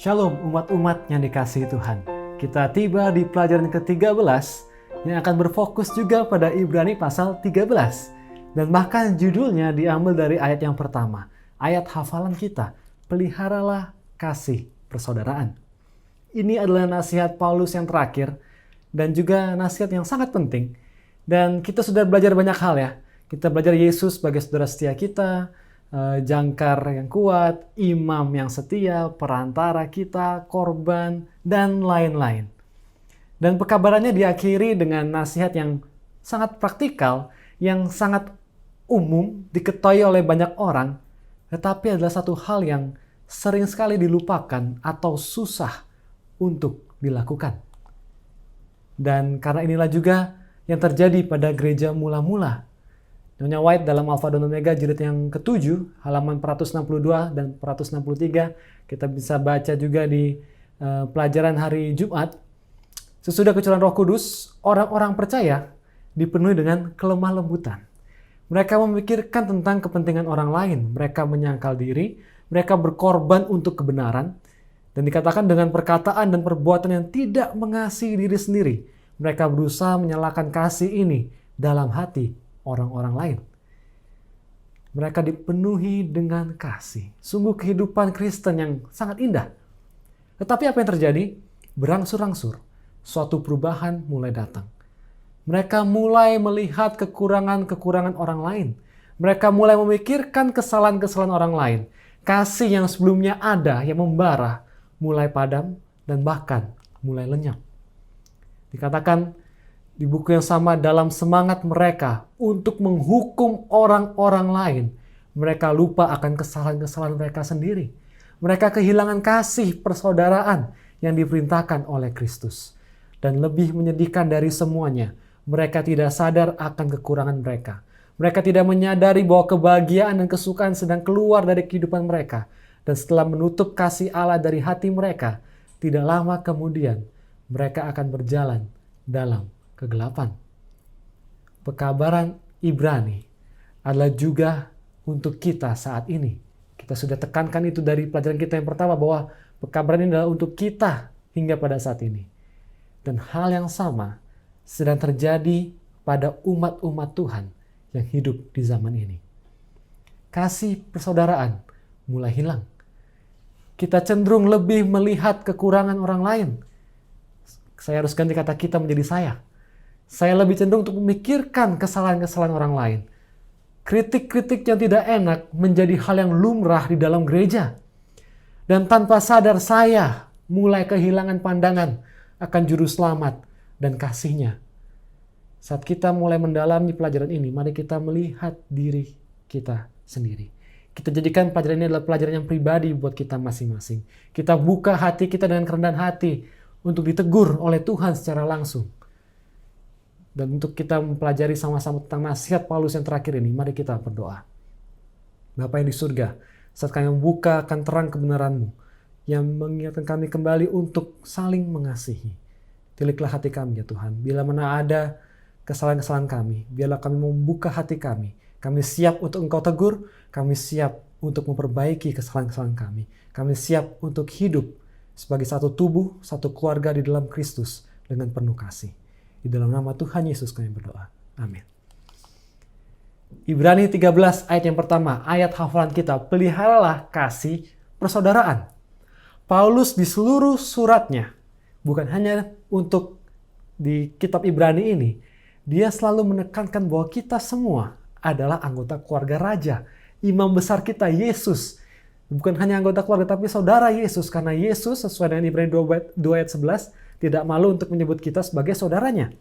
Shalom umat-umat yang dikasihi Tuhan. Kita tiba di pelajaran ke-13 yang akan berfokus juga pada Ibrani pasal 13. Dan bahkan judulnya diambil dari ayat yang pertama. Ayat hafalan kita, peliharalah kasih persaudaraan. Ini adalah nasihat Paulus yang terakhir dan juga nasihat yang sangat penting. Dan kita sudah belajar banyak hal ya. Kita belajar Yesus sebagai saudara setia kita, jangkar yang kuat, imam yang setia, perantara kita, korban, dan lain-lain. Dan pekabarannya diakhiri dengan nasihat yang sangat praktikal, yang sangat umum, diketahui oleh banyak orang, tetapi adalah satu hal yang sering sekali dilupakan atau susah untuk dilakukan. Dan karena inilah juga yang terjadi pada gereja mula-mula. Nyonya White dalam Alpha dan Omega jilid yang ke-7, halaman 462 dan 463, kita bisa baca juga di pelajaran hari Jumat. Sesudah kecurahan Roh Kudus, orang-orang percaya dipenuhi dengan kelemah lembutan. Mereka memikirkan tentang kepentingan orang lain, mereka menyangkal diri, mereka berkorban untuk kebenaran, dan dikatakan dengan perkataan dan perbuatan yang tidak mengasihi diri sendiri. Mereka berusaha menyalakan kasih ini dalam hati orang-orang lain. Mereka dipenuhi dengan kasih. Sungguh kehidupan Kristen yang sangat indah. Tetapi apa yang terjadi? Berangsur-angsur, suatu perubahan mulai datang. Mereka mulai melihat kekurangan-kekurangan orang lain. Mereka mulai memikirkan kesalahan-kesalahan orang lain. Kasih yang sebelumnya ada, yang membara, mulai padam dan bahkan mulai lenyap. Dikatakan di buku yang sama, dalam semangat mereka untuk menghukum orang-orang lain, mereka lupa akan kesalahan-kesalahan mereka sendiri. Mereka kehilangan kasih persaudaraan yang diperintahkan oleh Kristus. Dan lebih menyedihkan dari semuanya, mereka tidak sadar akan kekurangan mereka. Mereka tidak menyadari bahwa kebahagiaan dan kesukaan sedang keluar dari kehidupan mereka. Dan setelah menutup kasih Allah dari hati mereka, tidak lama kemudian mereka akan berjalan dalam kegelapan. Pekabaran Ibrani adalah juga untuk kita saat ini. Kita sudah tekankan itu dari pelajaran kita yang pertama, bahwa pekabaran ini adalah untuk kita hingga pada saat ini. Dan hal yang sama sedang terjadi pada umat-umat Tuhan yang hidup di zaman ini. Kasih persaudaraan mulai hilang. Kita cenderung lebih melihat kekurangan orang lain. Saya harus ganti kata kita menjadi saya. Saya lebih cenderung untuk memikirkan kesalahan-kesalahan orang lain. Kritik-kritik yang tidak enak menjadi hal yang lumrah di dalam gereja. Dan tanpa sadar saya mulai kehilangan pandangan akan juru selamat dan kasih-Nya. Saat kita mulai mendalami pelajaran ini, mari kita melihat diri kita sendiri. Kita jadikan pelajaran ini adalah pelajaran yang pribadi buat kita masing-masing. Kita buka hati kita dengan kerendahan hati untuk ditegur oleh Tuhan secara langsung. Dan untuk kita mempelajari sama-sama tentang nasihat Paulus yang terakhir ini, mari kita berdoa. Bapa yang di surga, saat kami membuka akan terang kebenaran-Mu, yang mengingatkan kami kembali untuk saling mengasihi. Tiliklah hati kami ya Tuhan. Bila mana ada kesalahan-kesalahan kami, biarlah kami membuka hati kami. Kami siap untuk Engkau tegur, kami siap untuk memperbaiki kesalahan-kesalahan kami. Kami siap untuk hidup sebagai satu tubuh, satu keluarga di dalam Kristus dengan penuh kasih. Di dalam nama Tuhan Yesus kami berdoa. Amin. Ibrani 13 ayat yang pertama, ayat hafalan kita, peliharalah kasih persaudaraan. Paulus di seluruh suratnya, bukan hanya untuk di kitab Ibrani ini, dia selalu menekankan bahwa kita semua adalah anggota keluarga raja. Imam besar kita, Yesus, bukan hanya anggota keluarga, tapi saudara Yesus. Karena Yesus, sesuai dengan Ibrani 2 ayat 11, tidak malu untuk menyebut kita sebagai saudaranya.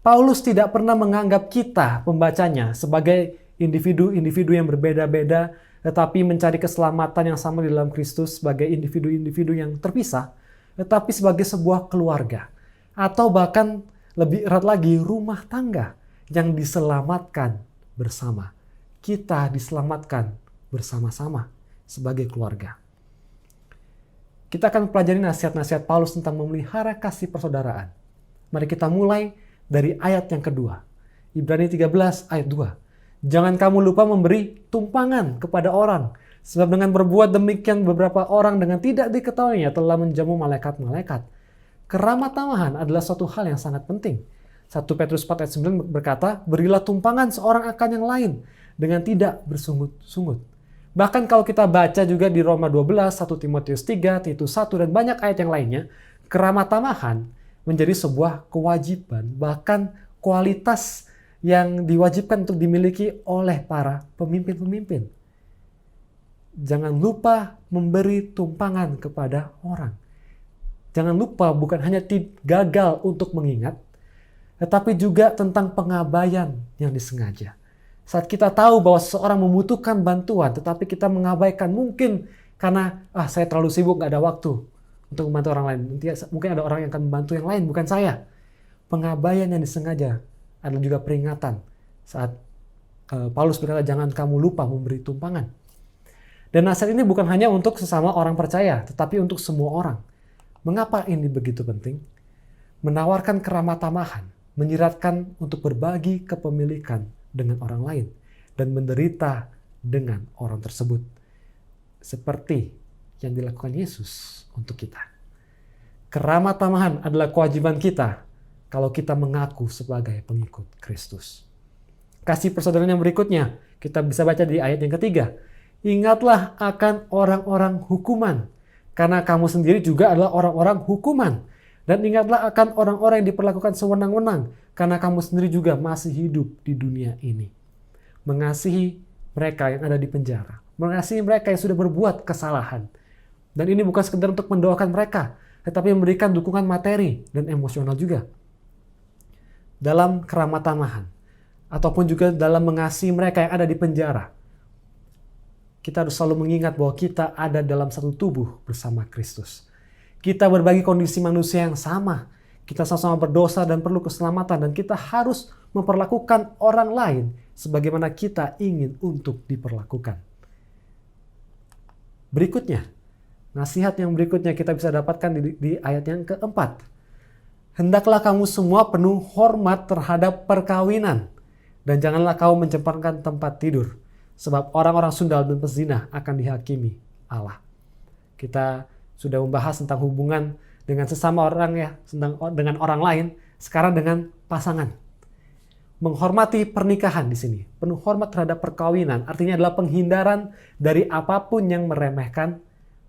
Paulus tidak pernah menganggap kita, pembacanya, sebagai individu-individu yang berbeda-beda, tetapi mencari keselamatan yang sama di dalam Kristus sebagai individu-individu yang terpisah, tetapi sebagai sebuah keluarga. Atau bahkan lebih erat lagi, rumah tangga yang diselamatkan bersama. Kita diselamatkan bersama-sama sebagai keluarga. Kita akan pelajari nasihat-nasihat Paulus tentang memelihara kasih persaudaraan. Mari kita mulai dari ayat yang kedua. Ibrani 13 ayat 2. Jangan kamu lupa memberi tumpangan kepada orang, Sebab dengan berbuat demikian beberapa orang dengan tidak diketahuinya telah menjamu malaikat-malaikat. Keramah tamahan adalah suatu hal yang sangat penting. 1 Petrus 4 ayat 9 berkata, berilah tumpangan seorang akan yang lain dengan tidak bersungut-sungut. Bahkan kalau kita baca juga di Roma 12, 1 Timotius 3, Titus 1, dan banyak ayat yang lainnya, keramah tamahan menjadi sebuah kewajiban, bahkan kualitas yang diwajibkan untuk dimiliki oleh para pemimpin-pemimpin. Jangan lupa memberi tumpangan kepada orang. Jangan lupa bukan hanya gagal untuk mengingat, tetapi juga tentang pengabaian yang disengaja. Saat kita tahu bahwa seseorang membutuhkan bantuan, tetapi kita mengabaikan mungkin karena saya terlalu sibuk, gak ada waktu untuk membantu orang lain. Mungkin ada orang yang akan membantu yang lain, bukan saya. Pengabaian yang disengaja adalah juga peringatan saat Paulus berkata, jangan kamu lupa memberi tumpangan. Dan nasihat ini bukan hanya untuk sesama orang percaya, tetapi untuk semua orang. Mengapa ini begitu penting? Menawarkan keramah tamahan, menyiratkan untuk berbagi kepemilikan dengan orang lain, dan menderita dengan orang tersebut. Seperti yang dilakukan Yesus untuk kita. Keramah tamahan adalah kewajiban kita kalau kita mengaku sebagai pengikut Kristus. Kasih persaudaraan yang berikutnya, kita bisa baca di ayat yang ketiga. Ingatlah akan orang-orang hukuman, karena kamu sendiri juga adalah orang-orang hukuman. Dan ingatlah akan orang-orang yang diperlakukan sewenang-wenang, karena kamu sendiri juga masih hidup di dunia ini. Mengasihi mereka yang ada di penjara, mengasihi mereka yang sudah berbuat kesalahan. Dan ini bukan sekedar untuk mendoakan mereka, tetapi memberikan dukungan materi dan emosional juga. Dalam keramah tamahan, ataupun juga dalam mengasihi mereka yang ada di penjara, kita harus selalu mengingat bahwa kita ada dalam satu tubuh bersama Kristus. Kita berbagi kondisi manusia yang sama. Kita sama-sama berdosa dan perlu keselamatan. Dan kita harus memperlakukan orang lain sebagaimana kita ingin untuk diperlakukan. Berikutnya, nasihat yang berikutnya kita bisa dapatkan di ayat yang keempat. Hendaklah kamu semua penuh hormat terhadap perkawinan. Dan janganlah kamu mencemparkan tempat tidur. Sebab orang-orang sundal dan pezina akan dihakimi Allah. Kita sudah membahas tentang hubungan dengan sesama orang ya, dengan orang lain, sekarang dengan pasangan. Menghormati pernikahan di sini, penuh hormat terhadap perkawinan, artinya adalah penghindaran dari apapun yang meremehkan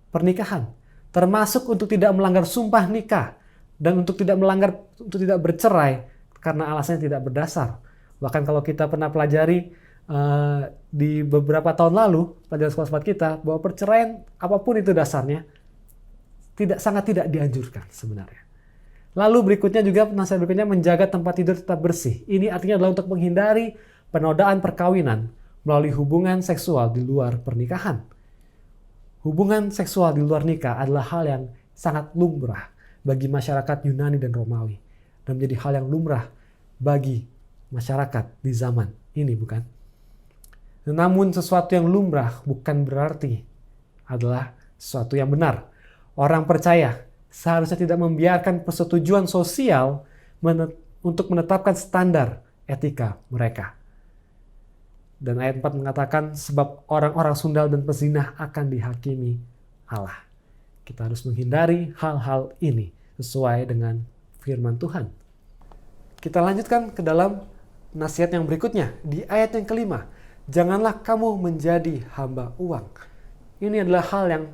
pernikahan, termasuk untuk tidak melanggar sumpah nikah dan untuk tidak bercerai karena alasannya tidak berdasar. Bahkan kalau kita pernah pelajari di beberapa tahun lalu, pelajaran sekolah kita, bahwa perceraian apapun itu dasarnya, sangat tidak dianjurkan sebenarnya. Lalu berikutnya juga nasihat berikutnya menjaga tempat tidur tetap bersih. Ini artinya adalah untuk menghindari penodaan perkawinan melalui hubungan seksual di luar pernikahan. Hubungan seksual di luar nikah adalah hal yang sangat lumrah bagi masyarakat Yunani dan Romawi. Dan menjadi hal yang lumrah bagi masyarakat di zaman ini, bukan? Namun sesuatu yang lumrah bukan berarti adalah sesuatu yang benar. Orang percaya seharusnya tidak membiarkan persetujuan sosial untuk menetapkan standar etika mereka. Dan ayat 4 mengatakan, sebab orang-orang sundal dan pezina akan dihakimi Allah. Kita harus menghindari hal-hal ini sesuai dengan firman Tuhan. Kita lanjutkan ke dalam nasihat yang berikutnya. Di ayat yang kelima, janganlah kamu menjadi hamba uang. Ini adalah hal yang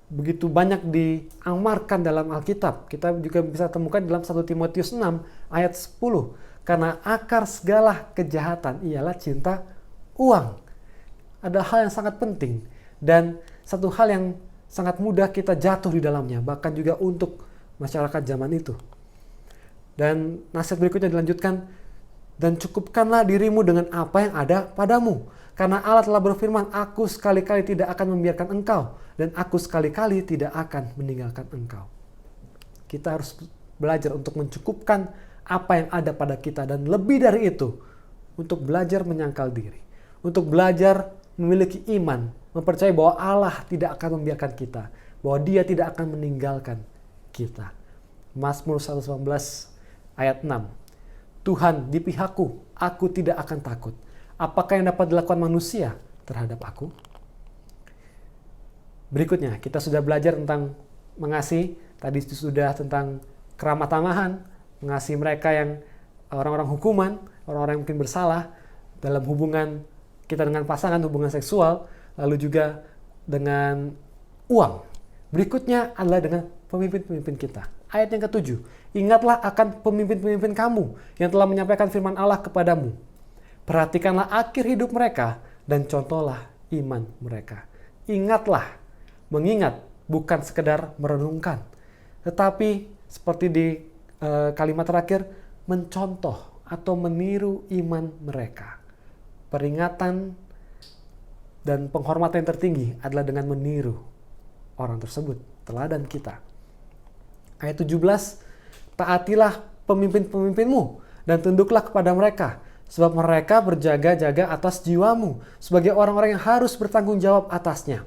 begitu banyak diamarkan dalam Alkitab. Kita juga bisa temukan dalam 1 Timotius 6 ayat 10. Karena akar segala kejahatan ialah cinta uang. Ada hal yang sangat penting dan satu hal yang sangat mudah kita jatuh di dalamnya, bahkan juga untuk masyarakat zaman itu. Dan nasihat berikutnya dilanjutkan, dan cukupkanlah dirimu dengan apa yang ada padamu. Karena Allah telah berfirman, aku sekali-kali tidak akan membiarkan engkau, dan aku sekali-kali tidak akan meninggalkan engkau. Kita harus belajar untuk mencukupkan apa yang ada pada kita, dan lebih dari itu, untuk belajar menyangkal diri. Untuk belajar memiliki iman, mempercayai bahwa Allah tidak akan membiarkan kita, bahwa Dia tidak akan meninggalkan kita. Mazmur 119 ayat 6. Tuhan di pihakku, aku tidak akan takut. Apakah yang dapat dilakukan manusia terhadap aku? Berikutnya, kita sudah belajar tentang mengasihi. Tadi sudah tentang keramah tamahan, mengasihi mereka yang orang-orang hukuman, orang-orang yang mungkin bersalah dalam hubungan kita dengan pasangan, hubungan seksual, lalu juga dengan uang. Berikutnya adalah dengan pemimpin-pemimpin kita. Ayat yang ke-7, ingatlah akan pemimpin-pemimpin kamu yang telah menyampaikan firman Allah kepadamu. Perhatikanlah akhir hidup mereka dan contohlah iman mereka. Ingatlah, mengingat bukan sekedar merenungkan, tetapi seperti di kalimat terakhir, mencontoh atau meniru iman mereka. Peringatan dan penghormatan yang tertinggi adalah dengan meniru orang tersebut, teladan kita. Ayat 17, taatilah pemimpin-pemimpinmu dan tunduklah kepada mereka, sebab mereka berjaga-jaga atas jiwamu sebagai orang-orang yang harus bertanggung jawab atasnya.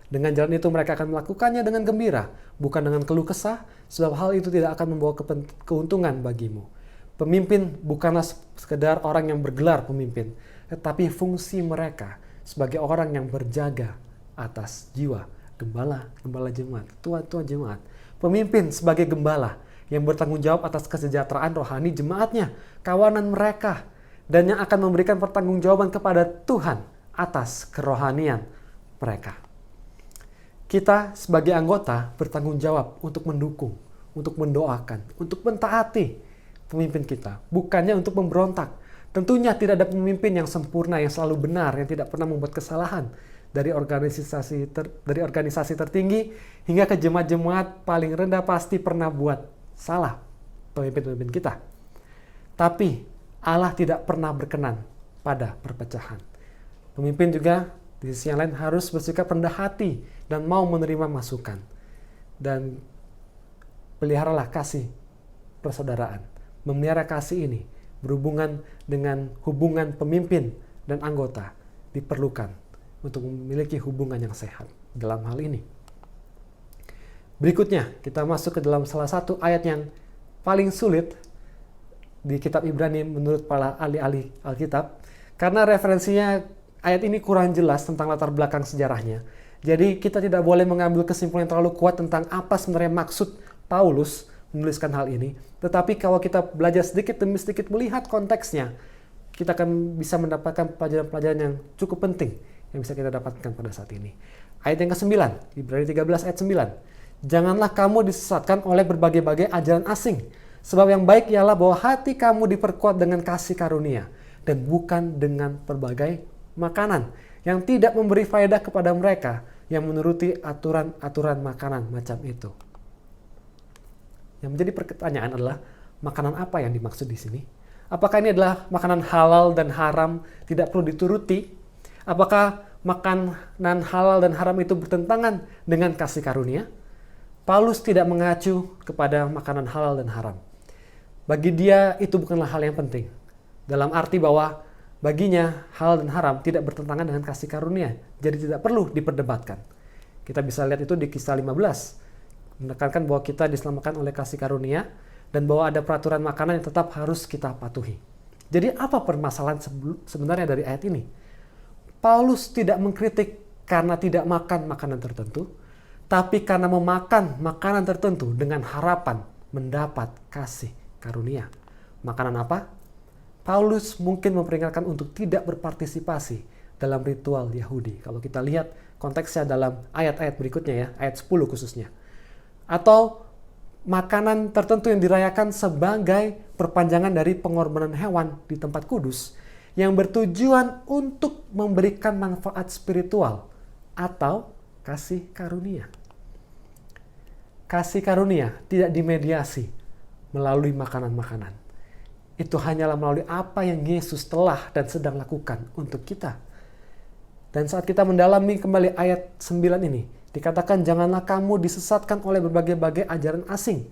Dengan jalan itu mereka akan melakukannya dengan gembira, bukan dengan keluh kesah, sebab hal itu tidak akan membawa keuntungan bagimu. Pemimpin bukanlah sekedar orang yang bergelar pemimpin, tetapi fungsi mereka sebagai orang yang berjaga atas jiwa. Gembala jemaat, tua jemaat. Pemimpin sebagai gembala yang bertanggung jawab atas kesejahteraan rohani jemaatnya, kawanan mereka, dan yang akan memberikan pertanggungjawaban kepada Tuhan atas kerohanian mereka. Kita sebagai anggota bertanggung jawab untuk mendukung, untuk mendoakan, untuk mentaati pemimpin kita, bukannya untuk memberontak. Tentunya tidak ada pemimpin yang sempurna, yang selalu benar, yang tidak pernah membuat kesalahan. Dari organisasi tertinggi hingga ke jemaat-jemaat paling rendah pasti pernah buat salah pemimpin-pemimpin kita. Tapi Allah tidak pernah berkenan pada perpecahan. Pemimpin juga di sisi yang lain harus bersikap rendah hati dan mau menerima masukan. Dan peliharalah kasih persaudaraan. Memelihara kasih ini berhubungan dengan hubungan pemimpin dan anggota diperlukan untuk memiliki hubungan yang sehat dalam hal ini. Berikutnya, kita masuk ke dalam salah satu ayat yang paling sulit di kitab Ibrani menurut para ahli-ahli Alkitab, karena referensinya ayat ini kurang jelas tentang latar belakang sejarahnya. Jadi kita tidak boleh mengambil kesimpulan yang terlalu kuat tentang apa sebenarnya maksud Paulus menuliskan hal ini. Tetapi kalau kita belajar sedikit demi sedikit melihat konteksnya, kita akan bisa mendapatkan pelajaran-pelajaran yang cukup penting yang bisa kita dapatkan pada saat ini. Ayat yang ke-9, Ibrani 13 ayat 9. Janganlah kamu disesatkan oleh berbagai-bagai ajaran asing, sebab yang baik ialah bahwa hati kamu diperkuat dengan kasih karunia, dan bukan dengan berbagai makanan, yang tidak memberi faedah kepada mereka yang menuruti aturan-aturan makanan macam itu. Yang menjadi pertanyaan adalah, makanan apa yang dimaksud di sini? Apakah ini adalah makanan halal dan haram tidak perlu dituruti? Apakah makanan halal dan haram itu bertentangan dengan kasih karunia? Paulus tidak mengacu kepada makanan halal dan haram. Bagi dia itu bukanlah hal yang penting. Dalam arti bahwa baginya halal dan haram tidak bertentangan dengan kasih karunia. Jadi tidak perlu diperdebatkan. Kita bisa lihat itu di Kisah 15. Menekankan bahwa kita diselamatkan oleh kasih karunia dan bahwa ada peraturan makanan yang tetap harus kita patuhi. Jadi apa permasalahan sebenarnya dari ayat ini? Paulus tidak mengkritik karena tidak makan makanan tertentu, tapi karena memakan makanan tertentu dengan harapan mendapat kasih karunia. Makanan apa? Paulus mungkin memperingatkan untuk tidak berpartisipasi dalam ritual Yahudi. Kalau kita lihat konteksnya dalam ayat-ayat berikutnya ya, ayat 10 khususnya. Atau makanan tertentu yang dirayakan sebagai perpanjangan dari pengorbanan hewan di tempat kudus, yang bertujuan untuk memberikan manfaat spiritual atau kasih karunia. Kasih karunia tidak dimediasi melalui makanan-makanan. Itu hanyalah melalui apa yang Yesus telah dan sedang lakukan untuk kita. Dan saat kita mendalami kembali ayat 9 ini, dikatakan janganlah kamu disesatkan oleh berbagai-bagai ajaran asing.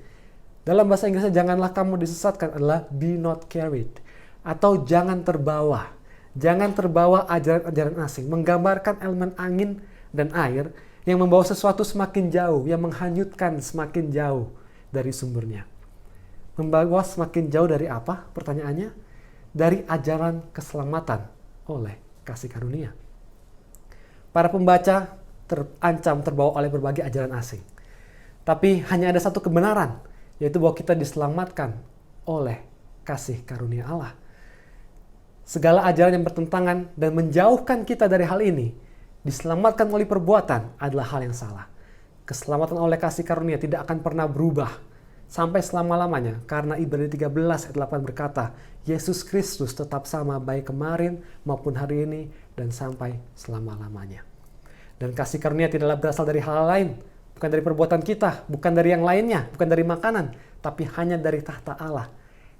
Dalam bahasa Inggrisnya janganlah kamu disesatkan adalah be not carried. Atau jangan terbawa. Jangan terbawa ajaran-ajaran asing. Menggambarkan elemen angin dan air yang membawa sesuatu semakin jauh. Yang menghanyutkan semakin jauh dari sumbernya. Membawa semakin jauh dari apa? Pertanyaannya. Dari ajaran keselamatan oleh kasih karunia. Para pembaca terancam terbawa oleh berbagai ajaran asing. Tapi hanya ada satu kebenaran, yaitu bahwa kita diselamatkan oleh kasih karunia Allah. Segala ajaran yang bertentangan dan menjauhkan kita dari hal ini, diselamatkan oleh perbuatan, adalah hal yang salah. Keselamatan oleh kasih karunia tidak akan pernah berubah sampai selama-lamanya, karena Ibrani 13 ayat 8 berkata, Yesus Kristus tetap sama baik kemarin maupun hari ini dan sampai selama-lamanya. Dan kasih karunia tidaklah berasal dari hal lain, bukan dari perbuatan kita, bukan dari yang lainnya, bukan dari makanan, tapi hanya dari tahta Allah.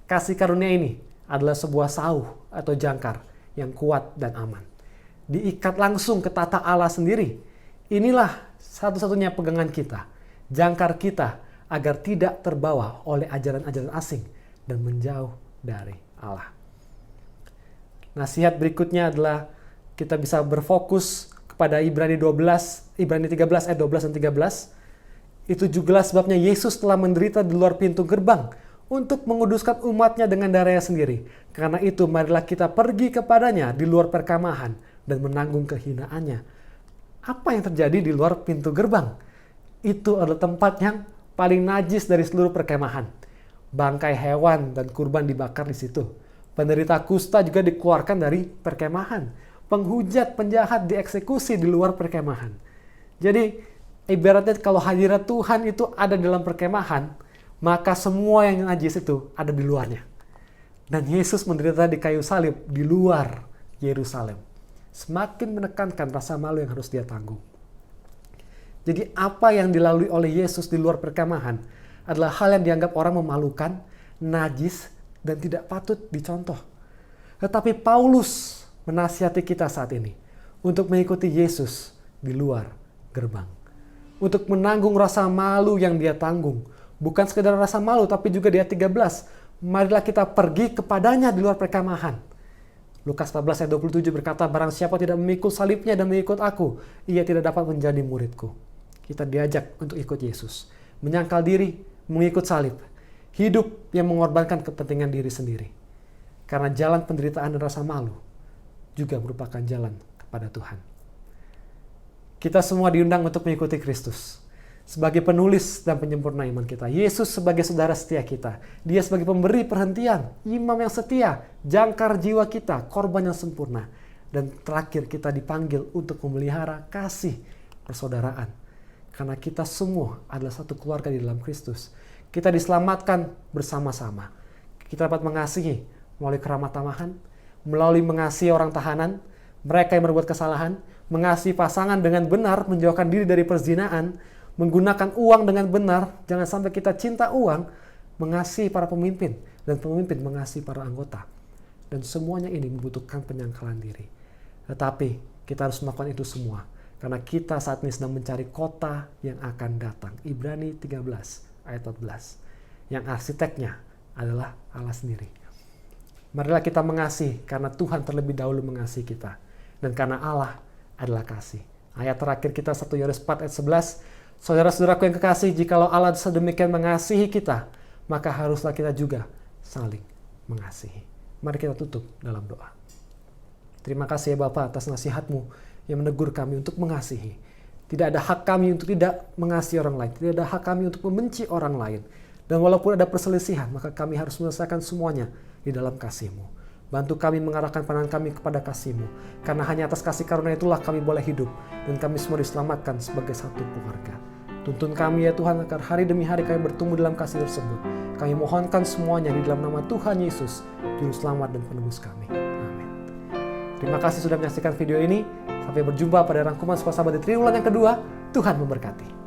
Kasih karunia ini adalah sebuah sauh atau jangkar yang kuat dan aman. Diikat langsung ke tahta Allah sendiri. Inilah satu-satunya pegangan kita, jangkar kita, agar tidak terbawa oleh ajaran-ajaran asing dan menjauh dari Allah. Nasihat berikutnya adalah kita bisa berfokus kepada Ibrani 13 ayat 12 dan 13. Itu juga sebabnya Yesus telah menderita di luar pintu gerbang untuk menguduskan umatnya dengan darahnya sendiri. Karena itu marilah kita pergi kepadanya di luar perkemahan dan menanggung kehinaannya. Apa yang terjadi di luar pintu gerbang? Itu adalah tempat yang paling najis dari seluruh perkemahan. Bangkai hewan dan kurban dibakar di situ. Penderita kusta juga dikeluarkan dari perkemahan. Penghujat, penjahat dieksekusi di luar perkemahan. Jadi ibaratnya kalau hadirat Tuhan itu ada dalam perkemahan, maka semua yang najis itu ada di luarnya. Dan Yesus menderita di kayu salib di luar Yerusalem. Semakin menekankan rasa malu yang harus dia tanggung. Jadi apa yang dilalui oleh Yesus di luar perkemahan adalah hal yang dianggap orang memalukan, najis, dan tidak patut dicontoh. Tetapi Paulus menasihati kita saat ini untuk mengikuti Yesus di luar gerbang. Untuk menanggung rasa malu yang dia tanggung. Bukan sekedar rasa malu, tapi juga di ayat 13. Marilah kita pergi kepadanya di luar perkemahan. Lukas 14 ayat 27 berkata, barang siapa tidak memikul salibnya dan mengikut aku, ia tidak dapat menjadi muridku. Kita diajak untuk ikut Yesus. Menyangkal diri, mengikut salib. Hidup yang mengorbankan kepentingan diri sendiri. Karena jalan penderitaan dan rasa malu juga merupakan jalan kepada Tuhan. Kita semua diundang untuk mengikuti Kristus. Sebagai penulis dan penyempurna iman kita. Yesus sebagai saudara setia kita. Dia sebagai pemberi perhentian, imam yang setia, jangkar jiwa kita, korban yang sempurna. Dan terakhir kita dipanggil untuk memelihara kasih persaudaraan. Karena kita semua adalah satu keluarga di dalam Kristus. Kita diselamatkan bersama-sama. Kita dapat mengasihi melalui keramah tamahan, melalui mengasihi orang tahanan, mereka yang berbuat kesalahan, mengasihi pasangan dengan benar, menjauhkan diri dari perzinaan, menggunakan uang dengan benar, jangan sampai kita cinta uang, mengasihi para pemimpin, dan pemimpin mengasihi para anggota. Dan semuanya ini membutuhkan penyangkalan diri. Tetapi kita harus melakukan itu semua, karena kita saat ini sedang mencari kota yang akan datang. Ibrani 13 ayat 14. Yang arsiteknya adalah Allah sendiri. Marilah kita mengasihi, karena Tuhan terlebih dahulu mengasihi kita. Dan karena Allah adalah kasih. Ayat terakhir kita 1 Yohanes 4 ayat 11. Saudara-saudaraku yang kekasih, jikalau Allah sedemikian mengasihi kita, maka haruslah kita juga saling mengasihi. Mari kita tutup dalam doa. Terima kasih ya Bapa atas nasihat-Mu yang menegur kami untuk mengasihi. Tidak ada hak kami untuk tidak mengasihi orang lain. Tidak ada hak kami untuk membenci orang lain. Dan walaupun ada perselisihan, maka kami harus menyelesaikan semuanya di dalam kasih-Mu. Bantu kami mengarahkan pandangan kami kepada kasih-Mu. Karena hanya atas kasih karunia itulah kami boleh hidup. Dan kami semua diselamatkan sebagai satu keluarga. Tuntun kami ya Tuhan agar hari demi hari kami bertumbuh dalam kasih tersebut. Kami mohonkan semuanya di dalam nama Tuhan Yesus, Juru Selamat dan Penebus kami. Amin. Terima kasih sudah menyaksikan video ini. Sampai berjumpa pada rangkuman Sekolah Sahabat di triwulan yang kedua. Tuhan memberkati.